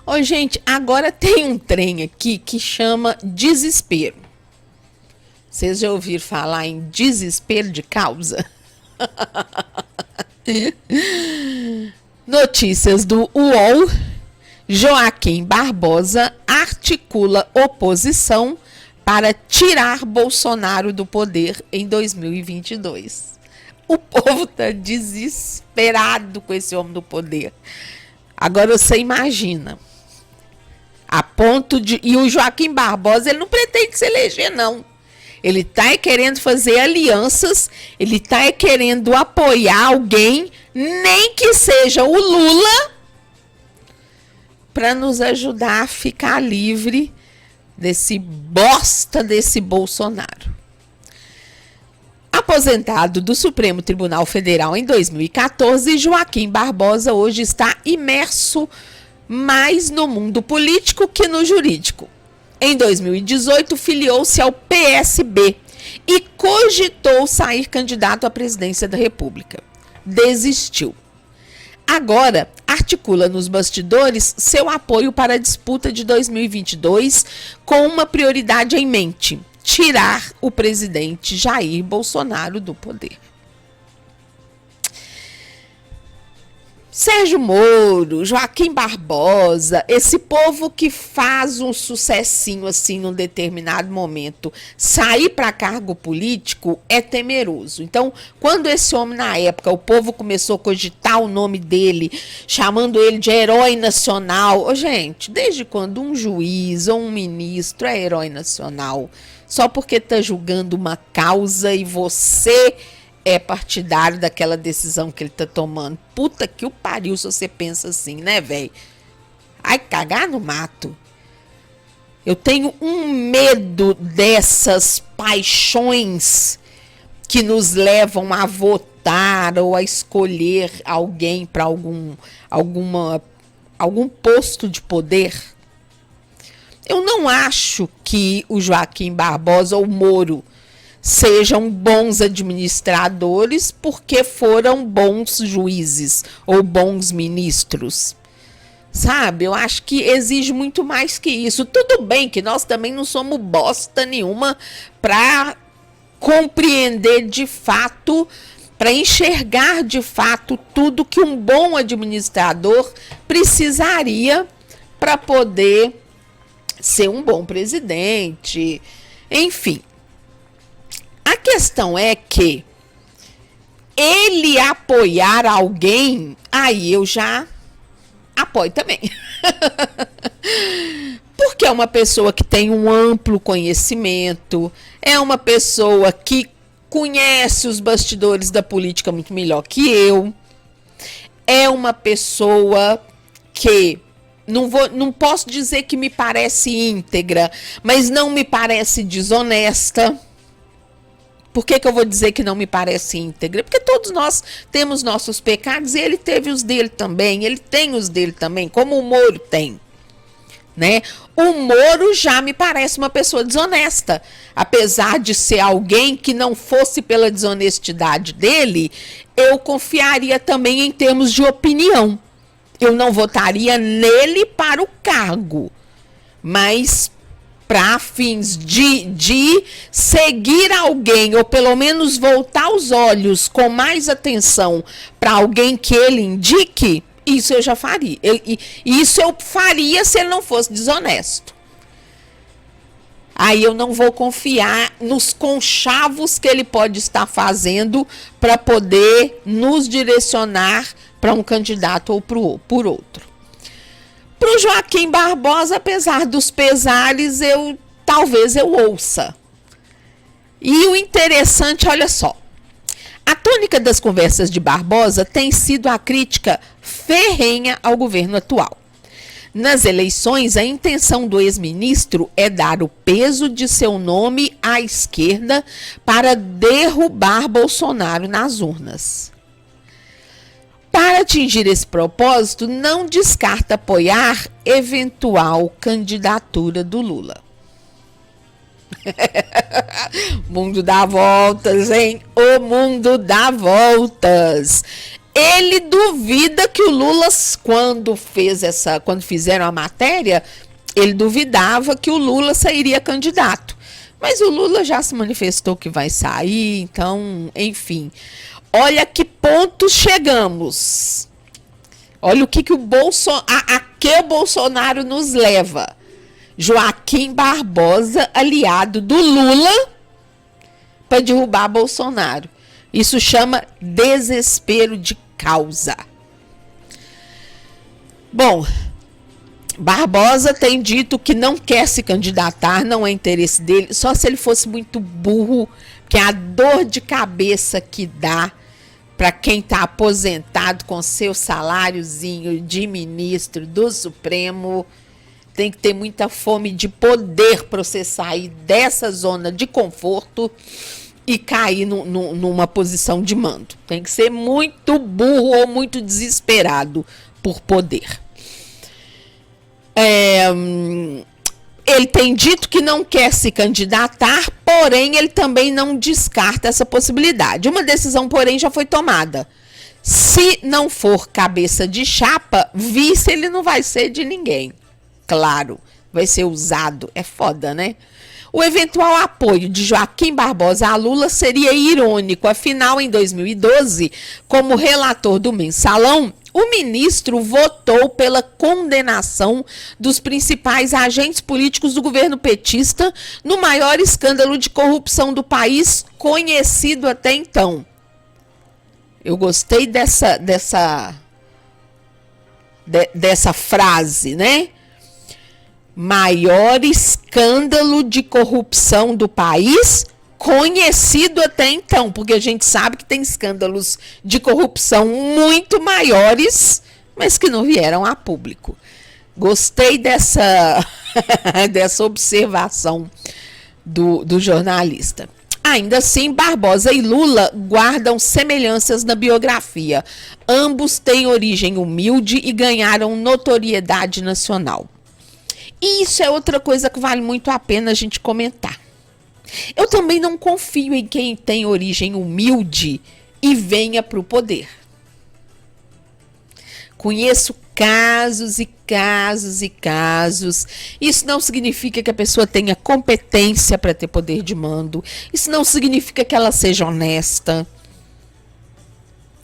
Ô, gente, agora tem um trem aqui que chama desespero. Vocês já ouviram falar em desespero de causa? Notícias do UOL. Joaquim Barbosa articula oposição para tirar Bolsonaro do poder em 2022. O povo tá desesperado com esse homem do poder. Agora você imagina. A ponto de... E o Joaquim Barbosa, ele não pretende se eleger, não. Ele tá querendo fazer alianças, ele tá querendo apoiar alguém, nem que seja o Lula, para nos ajudar a ficar livre desse bosta desse Bolsonaro. Aposentado do Supremo Tribunal Federal em 2014, Joaquim Barbosa hoje está imerso mais no mundo político que no jurídico. Em 2018, filiou-se ao PSB e cogitou sair candidato à presidência da República. Desistiu. Agora, articula nos bastidores seu apoio para a disputa de 2022 com uma prioridade em mente: tirar o presidente Jair Bolsonaro do poder. Sérgio Moro, Joaquim Barbosa, esse povo que faz um sucessinho assim num determinado momento, sair para cargo político é temeroso. Então, quando esse homem na época, o povo começou a cogitar o nome dele, chamando ele de herói nacional. Ô, gente, desde quando um juiz ou um ministro é herói nacional? Só porque está julgando uma causa e você é partidário daquela decisão que ele tá tomando. Puta que o pariu se você pensa assim, né, velho? Ai, cagar no mato. Eu tenho um medo dessas paixões que nos levam a votar ou a escolher alguém para algum posto de poder. Eu não acho que o Joaquim Barbosa ou o Moro sejam bons administradores porque foram bons juízes ou bons ministros. Sabe, eu acho que exige muito mais que isso. Tudo bem que nós também não somos bosta nenhuma para compreender de fato, para enxergar de fato tudo que um bom administrador precisaria para poder ser um bom presidente, enfim. A questão é que ele apoiar alguém, aí eu já apoio também. Porque é uma pessoa que tem um amplo conhecimento, é uma pessoa que conhece os bastidores da política muito melhor que eu, é uma pessoa que não posso dizer que me parece íntegra, mas não me parece desonesta. Por que eu vou dizer que não me parece íntegra? Porque todos nós temos nossos pecados e ele teve os dele também, ele tem os dele também, como o Moro tem, né? O Moro já me parece uma pessoa desonesta, apesar de ser alguém que não fosse pela desonestidade dele, eu confiaria também em termos de opinião. Eu não votaria nele para o cargo, mas para fins de seguir alguém, ou pelo menos voltar os olhos com mais atenção para alguém que ele indique, isso eu já faria. Isso eu faria se ele não fosse desonesto. Aí eu não vou confiar nos conchavos que ele pode estar fazendo para poder nos direcionar para um candidato ou por outro. Para o Joaquim Barbosa, apesar dos pesares, talvez eu ouça. E o interessante, olha só, a tônica das conversas de Barbosa tem sido a crítica ferrenha ao governo atual. Nas eleições, a intenção do ex-ministro é dar o peso de seu nome à esquerda para derrubar Bolsonaro nas urnas. Para atingir esse propósito, não descarta apoiar eventual candidatura do Lula. O mundo dá voltas, hein? O mundo dá voltas. Ele duvida que o Lula, quando fizeram a matéria, ele duvidava que o Lula sairia candidato. Mas o Lula já se manifestou que vai sair, então, enfim. Olha que ponto chegamos. Olha o que o Bolsonaro nos leva. Joaquim Barbosa, aliado do Lula, para derrubar Bolsonaro. Isso chama desespero de causa. Bom, Barbosa tem dito que não quer se candidatar, não é interesse dele, só se ele fosse muito burro, porque a dor de cabeça que dá para quem está aposentado com seu saláriozinho de ministro do Supremo, tem que ter muita fome de poder para você sair dessa zona de conforto e cair numa posição de mando. Tem que ser muito burro ou muito desesperado por poder. Ele tem dito que não quer se candidatar, porém ele também não descarta essa possibilidade. Uma decisão, porém, já foi tomada. Se não for cabeça de chapa, vice ele não vai ser de ninguém. Claro, vai ser usado. É foda, né? O eventual apoio de Joaquim Barbosa a Lula seria irônico. Afinal, em 2012, como relator do Mensalão, o ministro votou pela condenação dos principais agentes políticos do governo petista no maior escândalo de corrupção do país conhecido até então. Eu gostei dessa frase, né? Maior escândalo de corrupção do país conhecido até então, porque a gente sabe que tem escândalos de corrupção muito maiores, mas que não vieram a público. Gostei dessa observação do jornalista. Ainda assim, Barbosa e Lula guardam semelhanças na biografia. Ambos têm origem humilde e ganharam notoriedade nacional. E isso é outra coisa que vale muito a pena a gente comentar. Eu também não confio em quem tem origem humilde e venha para o poder. Conheço casos e casos e casos. Isso não significa que a pessoa tenha competência para ter poder de mando. Isso não significa que ela seja honesta.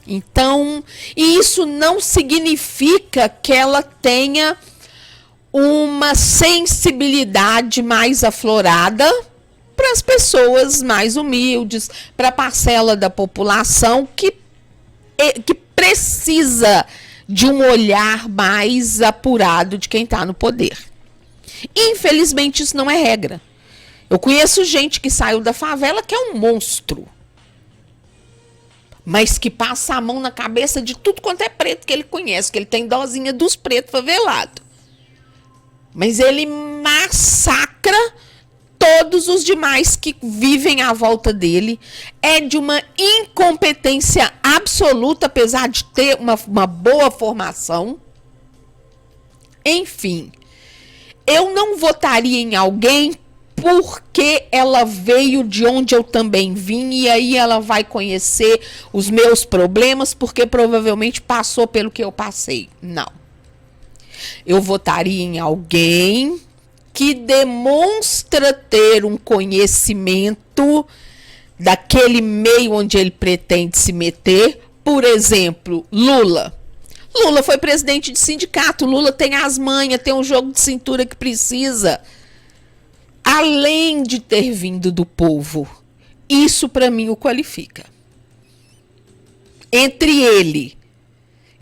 Então, e isso não significa que ela tenha uma sensibilidade mais aflorada para as pessoas mais humildes, para a parcela da população que precisa de um olhar mais apurado de quem está no poder. Infelizmente, isso não é regra. Eu conheço gente que saiu da favela que é um monstro, mas que passa a mão na cabeça de tudo quanto é preto que ele conhece, que ele tem dosinha dos pretos favelados. Mas ele massacra todos os demais que vivem à volta dele. É de uma incompetência absoluta, apesar de ter uma boa formação. Enfim, eu não votaria em alguém porque ela veio de onde eu também vim e aí ela vai conhecer os meus problemas porque provavelmente passou pelo que eu passei. Não. Eu votaria em alguém que demonstra ter um conhecimento daquele meio onde ele pretende se meter. Por exemplo, Lula. Lula foi presidente de sindicato. Lula tem as manhas, tem um jogo de cintura que precisa. Além de ter vindo do povo, isso para mim o qualifica. Entre ele...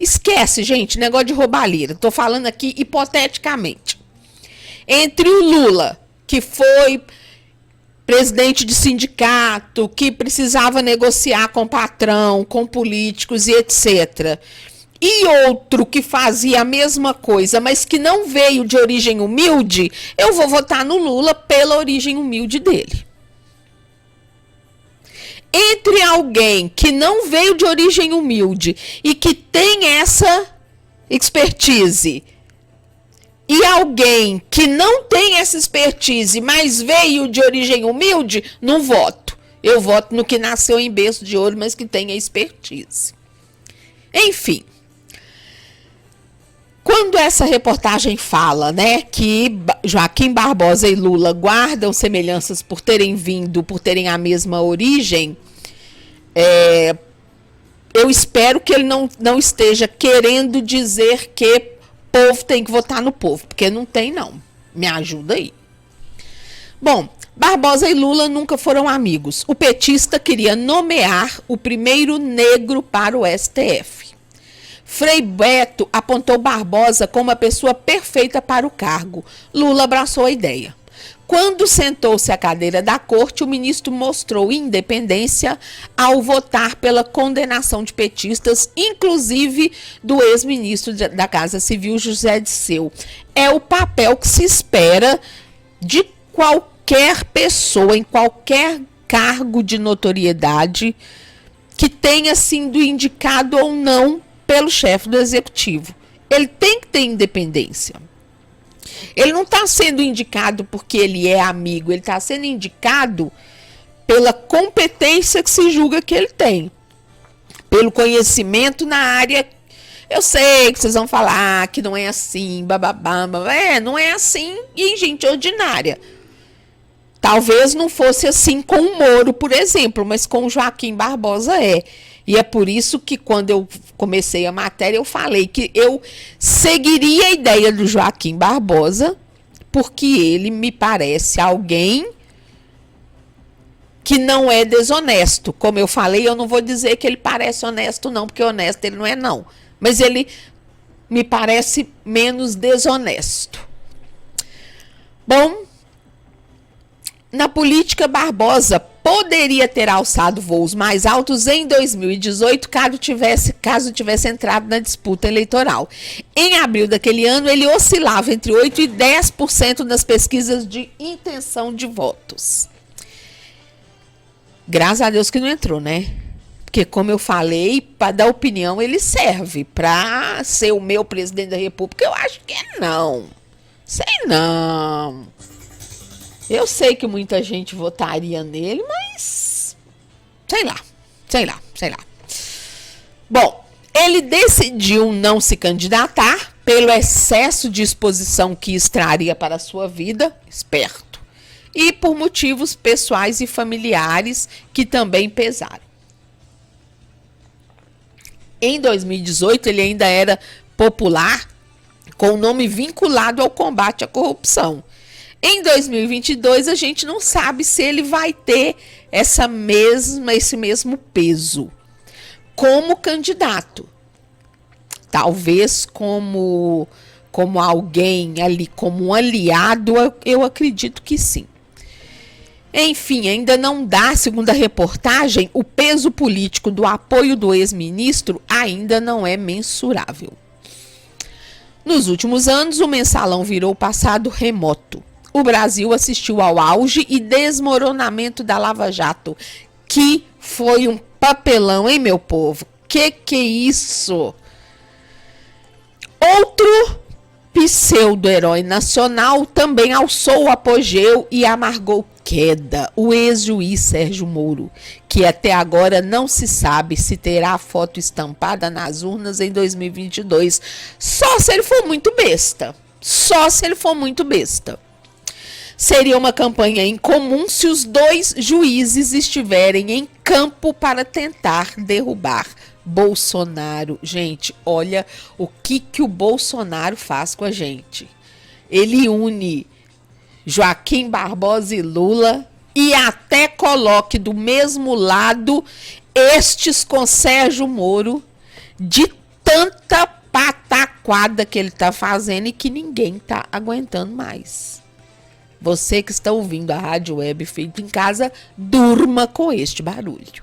Esquece, gente, negócio de roubalheira. Estou falando aqui hipoteticamente. Entre o Lula, que foi presidente de sindicato, que precisava negociar com o patrão, com políticos e etc. E outro que fazia a mesma coisa, mas que não veio de origem humilde, eu vou votar no Lula pela origem humilde dele. Entre alguém que não veio de origem humilde e que tem essa expertise e alguém que não tem essa expertise, mas veio de origem humilde, não voto. Eu voto no que nasceu em berço de ouro, mas que tem a expertise. Enfim, quando essa reportagem fala, né, que Joaquim Barbosa e Lula guardam semelhanças por terem a mesma origem, eu espero que ele não esteja querendo dizer que povo tem que votar no povo, porque não tem não. Me ajuda aí. Bom, Barbosa e Lula nunca foram amigos. O petista queria nomear o primeiro negro para o STF. Frei Beto apontou Barbosa como a pessoa perfeita para o cargo. Lula abraçou a ideia. Quando sentou-se à cadeira da corte, o ministro mostrou independência ao votar pela condenação de petistas, inclusive do ex-ministro da Casa Civil, José Disseu. É o papel que se espera de qualquer pessoa, em qualquer cargo de notoriedade, que tenha sido indicado ou não pelo chefe do executivo. Ele tem que ter independência. Ele não está sendo indicado porque ele é amigo, ele está sendo indicado pela competência que se julga que ele tem, pelo conhecimento na área. Eu sei que vocês vão falar que não é assim, bababá, não é assim em gente ordinária. Talvez não fosse assim com o Moro, por exemplo, mas com o Joaquim Barbosa é. E é por isso que quando eu comecei a matéria, eu falei que eu seguiria a ideia do Joaquim Barbosa, porque ele me parece alguém que não é desonesto. Como eu falei, eu não vou dizer que ele parece honesto não, porque honesto ele não é não. Mas ele me parece menos desonesto. Bom, na política, Barbosa poderia ter alçado voos mais altos em 2018 caso tivesse entrado na disputa eleitoral. Em abril daquele ano, ele oscilava entre 8% e 10% nas pesquisas de intenção de votos. Graças a Deus que não entrou, né? Porque, como eu falei, para dar opinião ele serve. Para ser o meu presidente da República, eu acho que não. Sei não. Eu sei que muita gente votaria nele, mas sei lá. Bom, ele decidiu não se candidatar pelo excesso de exposição que extraria para a sua vida, esperto, e por motivos pessoais e familiares que também pesaram. Em 2018, ele ainda era popular com o nome vinculado ao combate à corrupção. Em 2022, a gente não sabe se ele vai ter esse mesmo peso como candidato. Talvez como alguém ali, como um aliado, eu acredito que sim. Enfim, ainda não dá, segundo a reportagem, o peso político do apoio do ex-ministro ainda não é mensurável. Nos últimos anos, o mensalão virou passado remoto. O Brasil assistiu ao auge e desmoronamento da Lava Jato, que foi um papelão, hein, meu povo? Que é isso? Outro pseudo-herói nacional também alçou o apogeu e amargou queda, o ex-juiz Sérgio Moro, que até agora não se sabe se terá a foto estampada nas urnas em 2022, só se ele for muito besta. Seria uma campanha incomum se os dois juízes estiverem em campo para tentar derrubar Bolsonaro. Gente, olha o que o Bolsonaro faz com a gente. Ele une Joaquim Barbosa e Lula e até coloque do mesmo lado estes com Sérgio Moro, de tanta pataquada que ele está fazendo e que ninguém está aguentando mais. Você que está ouvindo a Rádio Web Feito em Casa, durma com este barulho.